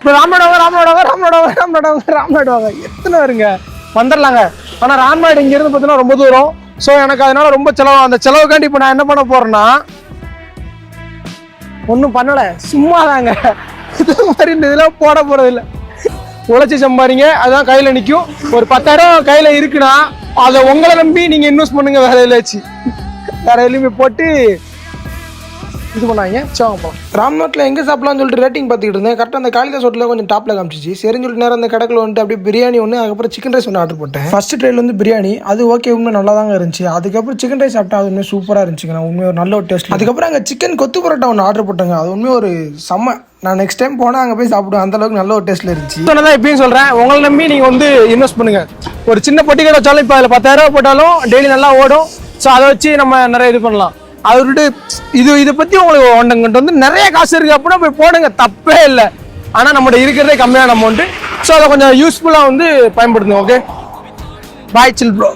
இப்போ ராம்நாடு எத்தனை வருங்க வந்துடலாங்க. ஆனால் ராம்நாடு இங்கேருந்து பார்த்தீங்கன்னா ரொம்ப தூரம். ஸோ எனக்கு அதனால ரொம்ப செலவு. அந்த செலவுக்காண்டி இப்போ நான் என்ன பண்ண போறேன்னா ஒன்றும் பண்ணலை, சும்மா தாங்க. இது மாதிரி இந்த இதெல்லாம் போட போறதில்லை. உழைச்சி சம்பாதிங்க, அதுதான் கையில் நிற்கும். ஒரு 10,000 கையில் இருக்குன்னா அதை உங்களை நம்பி நீங்கள் இன்வெஸ்ட் பண்ணுங்க. வேற எதுலையுமே போட்டு இது பண்ணாங்க. ராம்நாட்டில் எங்கே சாப்பிடலாம்னு சொல்லிட்டு ரேட்டிங் பார்த்துக்கிட்டு இருந்தேன். கரெக்டாக அந்த காளிதாஸ் ஹோட்டலில் கொஞ்சம் டாப்பில் காமிச்சிச்சு. சரின்னு சொல்லிட்டு நேரம் அந்த கடைக்குள்ள வந்துட்டு அப்படியே பிரியாணி ஒன்று, அதுக்கப்புறம் சிக்கன் ரைஸ் ஒன்று ஆர்டர் போட்டேன். ஃபர்ஸ்ட் ட்ரையில் வந்து பிரியாணி அது ஓகே, உண்மை நல்லா தாங்க இருந்துச்சு. அதுக்கப்புறம் சிக்கன் ரைஸ் சாப்பிட்டா அது உண்மை சூப்பராக இருந்துச்சுங்க. நான் உண்மையாக ஒரு நல்ல ஒரு டேஸ்ட். அதுக்கப்புறம் அங்கே சிக்கன் கொத்து பரோட்டா ஒன்று ஆர்டர் போட்டாங்க. அது உண்மையாக ஒரு செம்ம. நான் நெக்ஸ்ட் டைம் போனால் அங்கே போய் சாப்பிடுவேன். அந்த அளவுக்கு நல்ல ஒரு டேஸ்ட்டில் இருந்துச்சு. சொன்னதான் இப்பயும் சொல்கிறேன், உங்களை நம்பி நீங்கள் வந்து இன்வெஸ்ட் பண்ணுங்க. ஒரு சின்ன பொட்டி கடை வச்சாலும் இப்போ அதில் 10,000 போட்டாலும் டெய்லி நல்லா ஓடும். ஸோ அதை வச்சு நம்ம நிறைய இது பண்ணலாம். அதை விட்டு இதை பற்றி உங்களுக்கு ஒன்றங்கிட்ட வந்து நிறைய காசு இருக்குது அப்படின்னா போய் போடுங்க, தப்பே இல்லை. ஆனால் நம்மகிட்ட இருக்கிறதே கம்மியான அமௌண்ட்டு. ஸோ அதை கொஞ்சம் யூஸ்ஃபுல்லாக வந்து பயன்படுத்துங்க. ஓகே, பாய் சில் ப்ரோ.